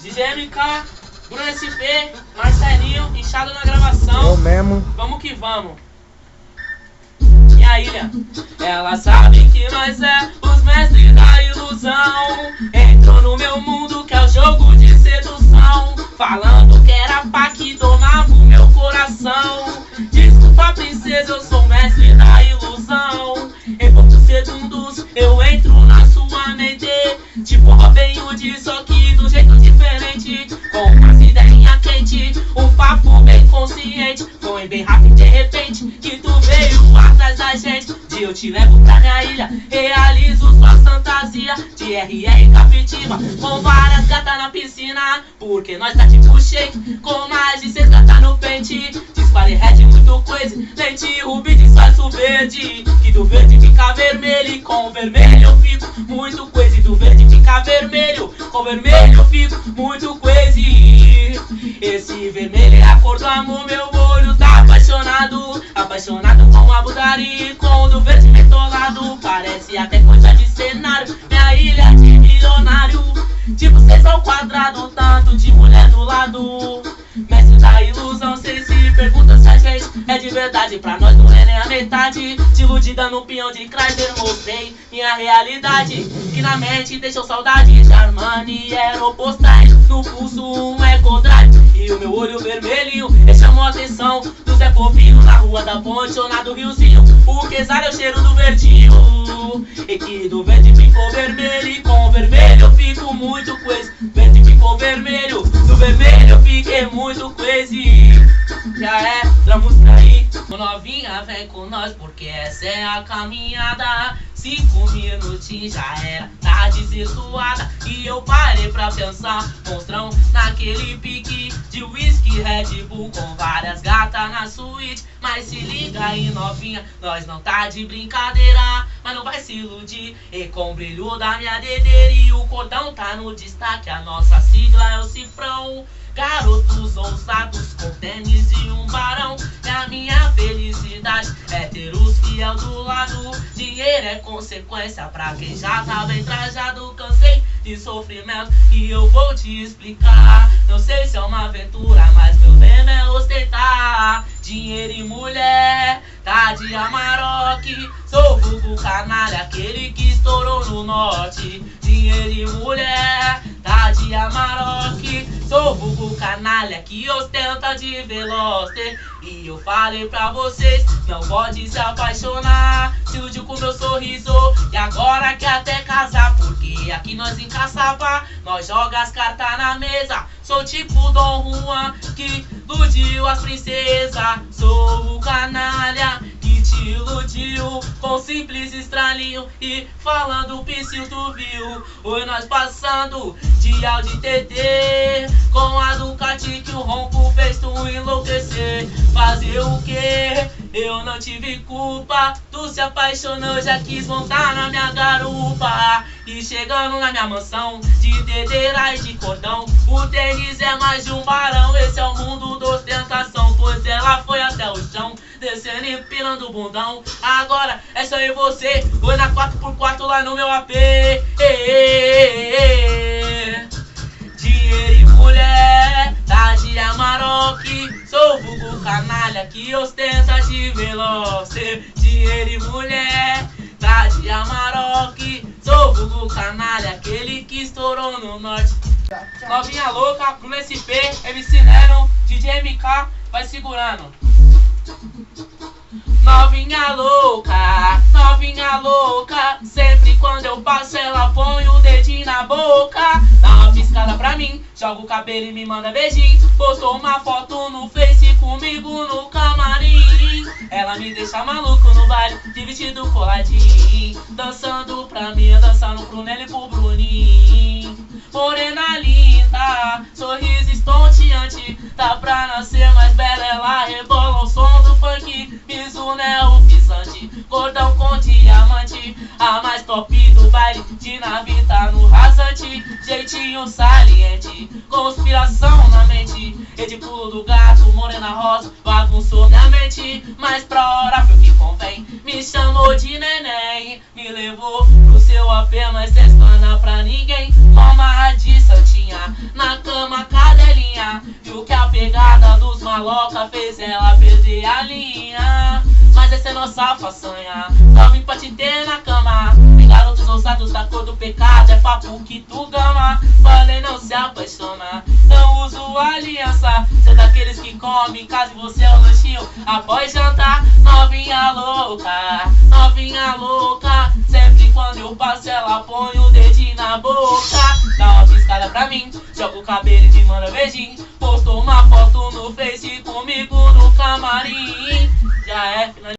DJ MK, Bruno SP, Marcelinho, inchado na gravação. Eu mesmo. Vamos que vamos. Minha ilha, ela sabe que nós é os mestres da ilusão. Entrou no meu mundo que é o jogo de sedução, falando que era pá que domava o meu coração. Desculpa princesa, eu sou mestre da ilusão. Em poucos segundos eu entro na sua mente, tipo Robin Hood, só que do jeito diferente, com umas ideias quentes, um papo bem consciente. Foi bem rápido de repente que tu veio atrás da gente. De eu te levo pra minha ilha, realizo sua fantasia de RR Captiva, com várias gatas na piscina, porque nós tá tipo shake, com mais de 6 gatas no pente. Dispare red, muito crazy, lente rubi, disfarço verde, que do verde fica vermelho, e com vermelho eu fico muito crazy. Do verde fica vermelho, com vermelho eu fico muito crazy. Esse vermelho é a cor do amor, meu olho tá apaixonado, apaixonado com a Budari, com o do verde mentolado, parece até coisa de cenário. Minha ilha de milionário, tipo 6 ao quadrado, tanto de mulher do lado. Mestre da ilusão, cês se perguntam se a gente é de verdade, pra nós não é nem a metade. Te iludida no pinhão de Chrysler, mostrei minha realidade, que na mente deixou saudade de Armani, Aeropostais, no pulso um Ecodrive. E o meu olho vermelhinho chamou a atenção do Zé Povinho, na rua da ponte ou na do riozinho. O quesar é o cheiro do verdinho, e que do verde ficou vermelho, e com o vermelho eu fico muito crazy. Verde ficou vermelho, do vermelho eu fiquei muito crazy. Já é da música aí. Novinha, vem com nós porque essa é a caminhada. 5 minutinhos já era, tá desvirtuada. E eu parei pra pensar, monstrão, naquele pique de whisky Red Bull, com várias gatas na suíte. Mas se liga aí, novinha, nós não tá de brincadeira, mas não vai se iludir, e com o brilho da minha dedeira. E o cordão tá no destaque, a nossa sigla é o cifrão. Garotos ousados com tênis e um barão, e a minha felicidade é ter os fiel do lado. Dinheiro é consequência pra quem já tá bem trajado. Cansei de sofrimento e eu vou te explicar. Não sei se é uma aventura, mas meu lema é ostentar. Dinheiro e mulher, tá de Amarok. Sou vulgo canalha, aquele que estourou no norte. Dinheiro e mulher, tá de Amarok. Sou vulgo canalha que ostenta de Veloster. E eu falei pra vocês, não pode se apaixonar. Se iludiu com meu sorriso e agora quer até casar, porque aqui nós encaçava, nós joga as cartas na mesa. Sou tipo Dom Juan que iludiu as princesas. Sou o canalha que te iludiu com simples estralinho e falando pincil, tu viu? Oi, nós passando de Audi TT com a Ducati que o ronco fez tu enlouquecer. Fazer o que? Eu não tive culpa. Tu se apaixonou, já quis montar na minha garupa. E chegando na minha mansão de dedeira e de cordão, o tênis é mais de um barão. Esse é o mundo da ostentação, pois ela foi até o chão, descendo e empinando o bundão. Agora é só eu e você, foi na 4x4 lá no meu AP. Dinheiro e mulher, tá de Amarok. Sou vulgo canalha que ostenta de Veloster. Dinheiro e mulher, tá de Amarok. Sou vulgo canalha, aquele que estourou no norte. Novinha louca, Bruno SP, MC Nero, DJ MK, vai segurando. Novinha louca, sempre quando eu passo ela põe o dedinho na boca. Dá uma piscada pra mim, joga o cabelo e me manda beijinho. Postou uma foto no Face comigo no camarim. Ela me deixa maluco no baile, de vestido coladinho, dançando pra mim, dançando pro Nelly e pro Bruninho. Morena linda, sorriso estonteante, tá pra nascer mais bela, ela rebola o som do funk. Mizuno é o pisante, cordão com diamante, a mais top do baile, de nave tá no rasante. Jeitinho saliente, conspiração na mente, rede pulo do gato, morena rosa, bagunçou minha mente. Mas pra hora foi o que convém, me chamou de neném, me levou pro seu AP, mas cê espana pra ninguém. Toma de santinha, na cama cadelinha. Viu que a pegada dos maloca fez ela perder a linha. Mas essa é nossa façanha, só vim pra te ter na cama. Tem garotos ousados da cor do pecado, é papo que tu gama. Falei não se apaixona, não uso aliança. Cê é daqueles que come em casa e você é o lanchinho após jantar. Novinha louca, sempre quando eu passo ela põe o dedinho na boca. Dá uma piscada pra mim, joga o cabelo e me manda beijinho. Postou uma foto no Face comigo no camarim. Já é final.